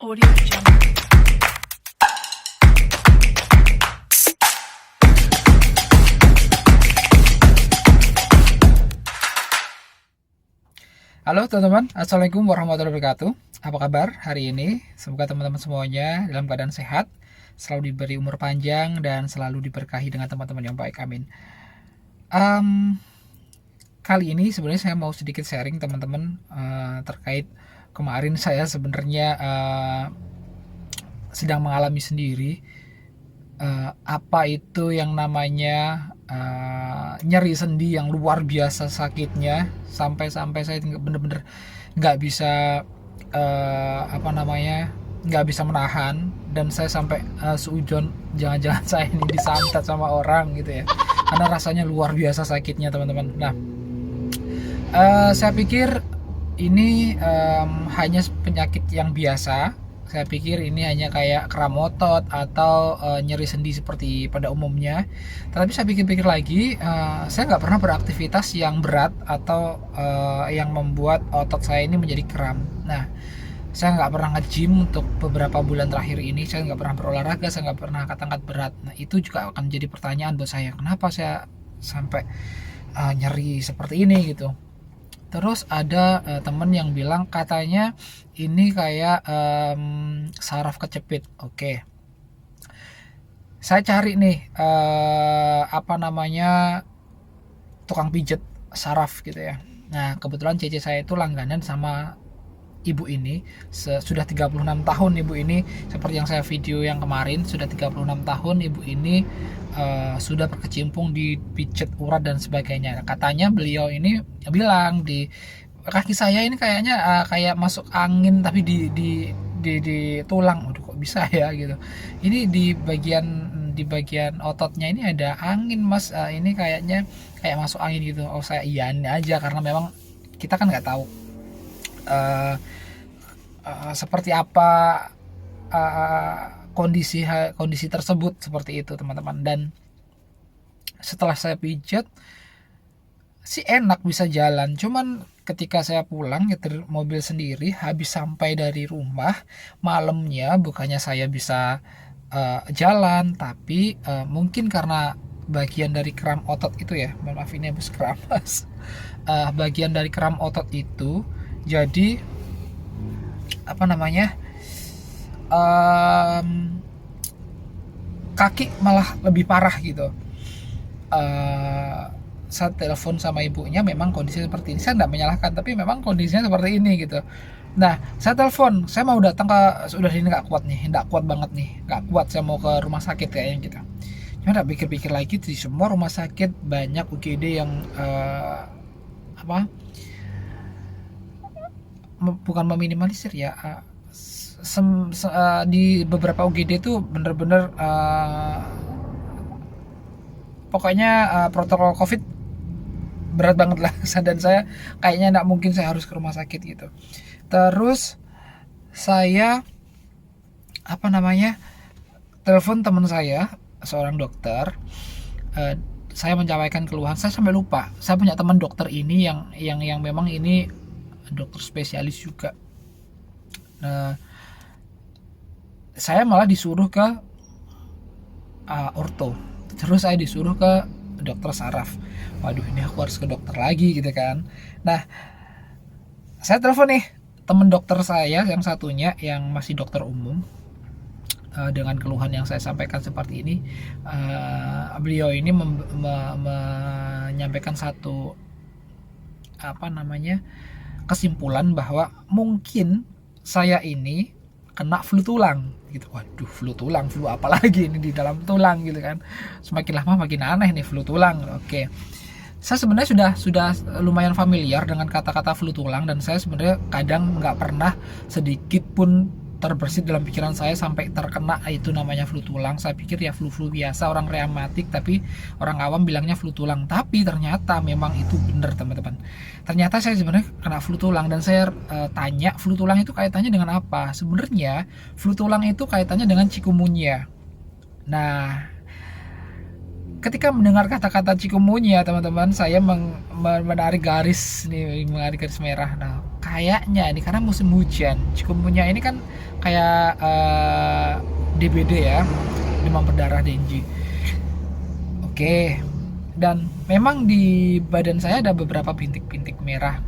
Audio Jungle. Halo teman-teman, Assalamualaikum warahmatullahi wabarakatuh. Apa kabar hari ini? Semoga teman-teman semuanya dalam keadaan sehat, selalu diberi umur panjang, dan selalu diberkahi dengan teman-teman yang baik, amin. Kali ini sebenarnya saya mau sedikit sharing teman-teman terkait kemarin saya sebenarnya sedang mengalami sendiri apa itu yang namanya nyeri sendi yang luar biasa sakitnya, sampai saya bener-bener nggak bisa nggak bisa menahan, dan saya sampai seujon jangan-jangan saya ini disantet sama orang gitu ya, karena rasanya luar biasa sakitnya teman-teman. Nah, saya pikir ini hanya penyakit yang biasa. Saya pikir ini hanya kayak kram otot atau nyeri sendi seperti pada umumnya. Tetapi saya pikir-pikir lagi, saya nggak pernah beraktivitas yang berat atau yang membuat otot saya ini menjadi kram. Nah, saya nggak pernah nge-gym untuk beberapa bulan terakhir ini. Saya nggak pernah berolahraga, saya nggak pernah angkat-angkat berat. Nah, itu juga akan jadi pertanyaan buat saya. Kenapa saya sampai nyeri seperti ini gitu. Terus ada temen yang bilang katanya ini kayak saraf kecepit. Oke. Saya cari nih tukang pijet saraf gitu ya. Nah, kebetulan cece saya itu langganan sama ibu ini. Sudah 36 tahun ibu ini, seperti yang saya video yang kemarin, sudah 36 tahun ibu ini sudah berkecimpung di pijet urat dan sebagainya. Katanya beliau ini bilang di kaki saya ini kayaknya kayak masuk angin, tapi di tulang. Waduh, kok bisa ya gitu. Ini di bagian ototnya ini ada angin, Mas. Ini kayaknya kayak masuk angin gitu. Oh, saya iyain aja karena memang kita kan nggak tahu seperti apa kondisi tersebut seperti itu teman-teman. Dan setelah saya pijat sih enak, bisa jalan. Cuman ketika saya pulang nyetir mobil sendiri, habis sampai dari rumah malamnya, bukannya saya bisa jalan, tapi mungkin karena bagian dari kram otot itu ya, maaf ini habis keramas, bagian dari kram otot itu jadi kaki malah lebih parah gitu. Saya telepon sama ibunya, memang kondisi seperti ini, saya tidak menyalahkan, tapi memang kondisinya seperti ini gitu. Nah, saya telepon, saya mau datang ke, sudah ini nggak kuat nih, nggak kuat banget nih, nggak kuat, saya mau ke rumah sakit kayaknya gitu. Cuma nggak pikir-pikir lagi, di semua rumah sakit banyak UGD yang bukan meminimalisir ya, di beberapa UGD itu bener-bener pokoknya protokol COVID berat banget lah. Dan saya kayaknya nggak mungkin saya harus ke rumah sakit gitu. Terus saya telepon teman saya, seorang dokter. Saya menyampaikan keluhan, saya sampai lupa saya punya teman dokter ini yang memang ini dokter spesialis juga. Nah, saya malah disuruh ke orto, terus saya disuruh ke dokter saraf. Waduh, ini aku harus ke dokter lagi gitu kan. Nah, saya telepon nih teman dokter saya yang satunya yang masih dokter umum, dengan keluhan yang saya sampaikan seperti ini. Beliau ini menyampaikan satu kesimpulan bahwa mungkin saya ini kena flu tulang gitu. Waduh, flu tulang, flu apa lagi ini di dalam tulang gitu kan. Semakin lama makin aneh nih, flu tulang. Oke. Saya sebenarnya sudah lumayan familiar dengan kata-kata flu tulang, dan saya sebenarnya kadang nggak pernah sedikit pun terbersit dalam pikiran saya sampai terkena itu namanya flu tulang. Saya pikir ya flu-flu biasa, orang reumatik, tapi orang awam bilangnya flu tulang. Tapi ternyata memang itu benar teman-teman. Ternyata saya sebenarnya kena flu tulang, dan saya tanya flu tulang itu kaitannya dengan apa. Sebenarnya flu tulang itu kaitannya dengan chikungunya. Nah, ketika mendengar kata-kata Cikumunya teman-teman, saya menarik garis nih, menarik garis merah. Nah, kayaknya ini karena musim hujan, Cikumunya ini kan kayak DBD ya, demam berdarah Dengue. Oke. Dan memang di badan saya ada beberapa bintik-bintik merah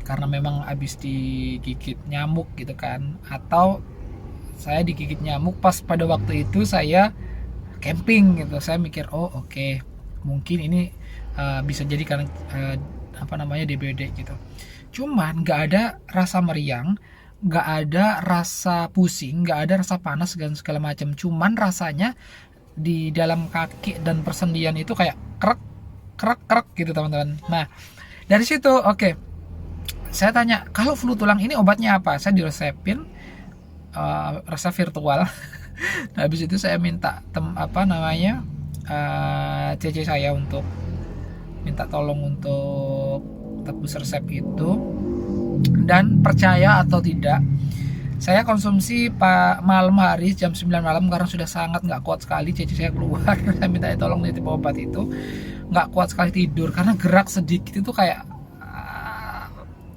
karena memang habis digigit nyamuk gitu kan, atau saya digigit nyamuk pas pada waktu itu saya camping gitu. Saya mikir oke, mungkin ini bisa jadi karena DBD gitu. Cuman nggak ada rasa meriang, nggak ada rasa pusing, nggak ada rasa panas dan segala macam. Cuman rasanya di dalam kaki dan persendian itu kayak krek krek krek gitu teman-teman. Nah dari situ saya tanya, kalau flu tulang ini obatnya apa? Saya diresepin resep virtual. Nah, habis itu saya minta CC saya untuk minta tolong untuk tebus resep itu. Dan percaya atau tidak, saya konsumsi malam hari jam 9 malam karena sudah sangat nggak kuat sekali. CC saya keluar, saya minta tolong nitip obat itu, nggak kuat sekali tidur karena gerak sedikit itu kayak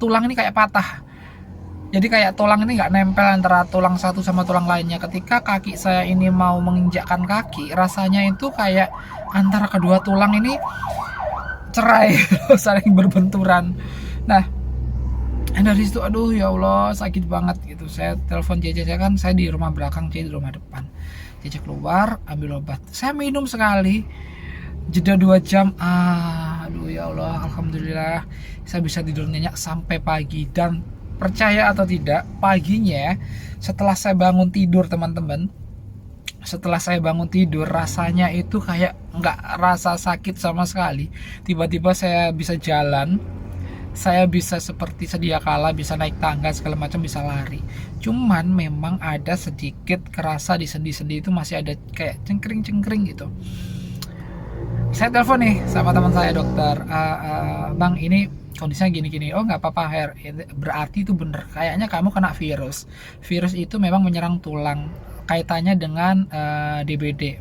tulang ini kayak patah. Jadi kayak tulang ini nggak nempel antara tulang satu sama tulang lainnya. Ketika kaki saya ini mau menginjakkan kaki, rasanya itu kayak antara kedua tulang ini cerai, saling berbenturan. Nah, dari situ aduh ya Allah sakit banget gitu. Saya telepon Cece, saya kan saya di rumah belakang, Cece di rumah depan. Cece keluar ambil obat, saya minum sekali, jeda 2 jam, aduh ya Allah, alhamdulillah saya bisa tidur nyenyak sampai pagi. Dan percaya atau tidak, paginya setelah saya bangun tidur teman-teman, setelah saya bangun tidur rasanya itu kayak nggak rasa sakit sama sekali. Tiba-tiba saya bisa jalan, saya bisa seperti sedia kala, bisa naik tangga segala macam, bisa lari. Cuman memang ada sedikit kerasa di sendi-sendi itu masih ada kayak cengkring-cengkring gitu. Saya telepon nih sama teman saya dokter, bang ini kondisinya gini-gini. Oh nggak apa-apa Her, berarti itu bener, kayaknya kamu kena virus. Virus itu memang menyerang tulang, kaitannya dengan DBD.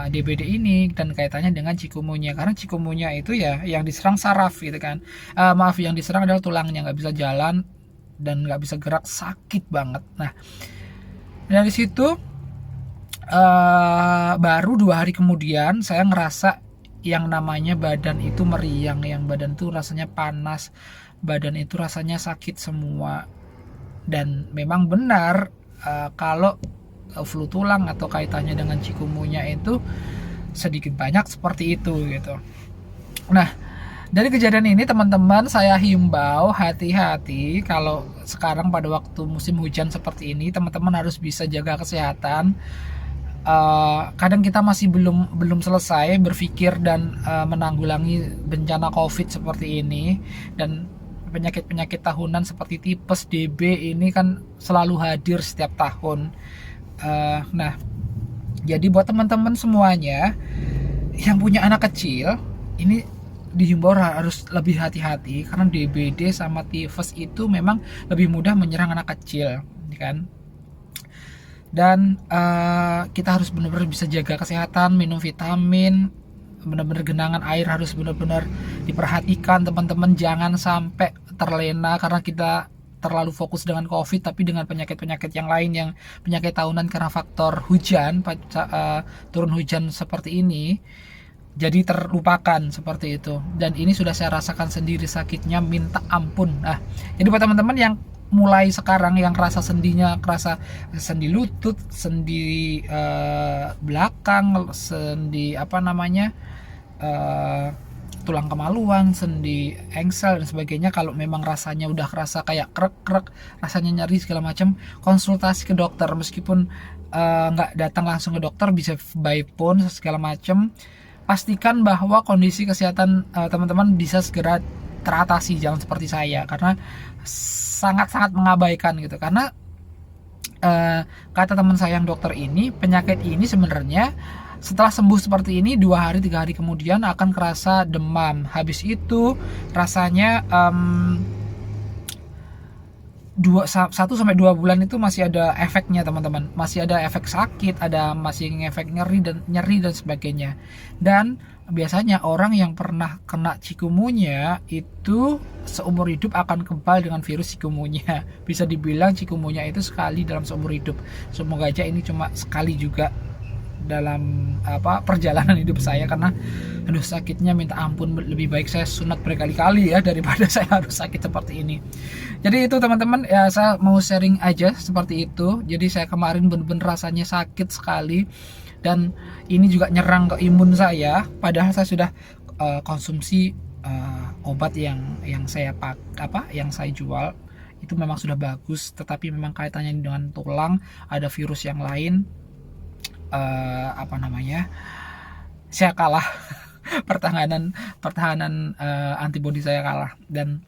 DBD ini dan kaitannya dengan Cikumunya, karena Cikumunya itu ya yang diserang saraf gitu kan. Yang diserang adalah tulangnya, nggak bisa jalan dan nggak bisa gerak, sakit banget. Nah dari situ baru 2 hari kemudian saya ngerasa yang namanya badan itu meriang, yang badan itu rasanya panas, badan itu rasanya sakit semua. Dan memang benar kalau flu tulang atau kaitannya dengan Cikumunya itu sedikit banyak seperti itu gitu. Nah dari kejadian ini teman-teman, saya himbau hati-hati kalau sekarang pada waktu musim hujan seperti ini, teman-teman harus bisa jaga kesehatan. Kadang kita masih belum selesai berpikir dan menanggulangi bencana COVID seperti ini, dan penyakit-penyakit tahunan seperti tipes, DB ini kan selalu hadir setiap tahun. Nah, jadi buat teman-teman semuanya yang punya anak kecil, ini dihimbau harus lebih hati-hati karena DBD sama tifus itu memang lebih mudah menyerang anak kecil, kan? Dan kita harus benar-benar bisa jaga kesehatan, minum vitamin, benar-benar genangan air harus benar-benar diperhatikan teman-teman. Jangan sampai terlena karena kita terlalu fokus dengan COVID, tapi dengan penyakit-penyakit yang lain, yang penyakit tahunan karena faktor hujan, turun hujan seperti ini, jadi terlupakan seperti itu. Dan ini sudah saya rasakan sendiri, sakitnya minta ampun. Nah, jadi buat teman-teman yang mulai sekarang yang kerasa sendinya, kerasa sendi lutut, sendi belakang, sendi tulang kemaluan, sendi engsel dan sebagainya, kalau memang rasanya udah kerasa kayak krek-krek, rasanya nyeri segala macam, konsultasi ke dokter. Meskipun nggak datang langsung ke dokter, bisa by phone segala macam. Pastikan bahwa kondisi kesehatan teman-teman bisa segera teratasi, jangan seperti saya, karena sangat-sangat mengabaikan gitu. Karena kata teman saya yang dokter ini, penyakit ini sebenarnya setelah sembuh seperti ini 2 hari 3 hari kemudian akan kerasa demam. Habis itu rasanya 1 sampai 2 bulan itu masih ada efeknya teman-teman, masih ada efek sakit, ada masih efek nyeri dan sebagainya. Dan biasanya orang yang pernah kena chikungunya itu seumur hidup akan kebal dengan virus chikungunya. Bisa dibilang chikungunya itu sekali dalam seumur hidup. Semoga aja ini cuma sekali juga dalam perjalanan hidup saya, karena aduh sakitnya minta ampun. Lebih baik saya sunat berkali-kali ya daripada saya harus sakit seperti ini. Jadi itu teman-teman ya, saya mau sharing aja seperti itu. Jadi saya kemarin bener-bener rasanya sakit sekali, dan ini juga nyerang ke imun saya, padahal saya sudah konsumsi obat yang saya yang saya jual itu memang sudah bagus, tetapi memang kaitannya dengan tulang, ada virus yang lain, saya kalah. pertahanan antibodi saya kalah. Dan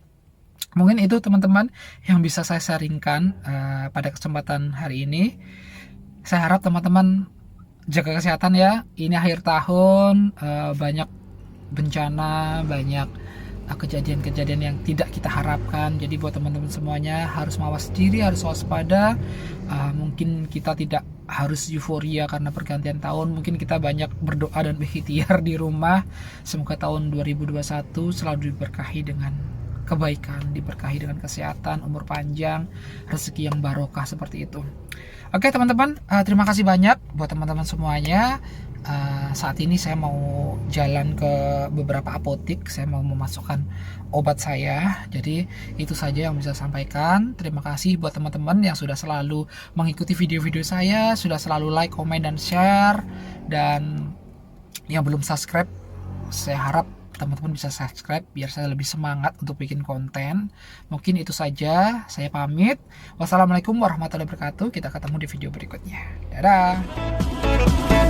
mungkin itu teman-teman yang bisa saya sharingkan pada kesempatan hari ini. Saya harap teman-teman jaga kesehatan ya. Ini akhir tahun, banyak bencana, banyak kejadian-kejadian yang tidak kita harapkan. Jadi buat teman-teman semuanya harus mawas diri, harus waspada. Mungkin kita tidak harus euforia karena pergantian tahun. Mungkin kita banyak berdoa dan berikhtiar di rumah. Semoga tahun 2021 selalu diberkahi dengan kebaikan, diberkahi dengan kesehatan, umur panjang, rezeki yang barokah seperti itu. Oke teman-teman, terima kasih banyak buat teman-teman semuanya. Saat ini saya mau jalan ke beberapa apotik, saya mau memasukkan obat saya. Jadi itu saja yang bisa saya sampaikan. Terima kasih buat teman-teman yang sudah selalu mengikuti video-video saya, sudah selalu like, komen, dan share. Dan yang belum subscribe, saya harap teman-teman bisa subscribe biar saya lebih semangat untuk bikin konten. Mungkin itu saja, saya pamit. Wassalamualaikum warahmatullahi wabarakatuh. Kita ketemu di video berikutnya. Dadah.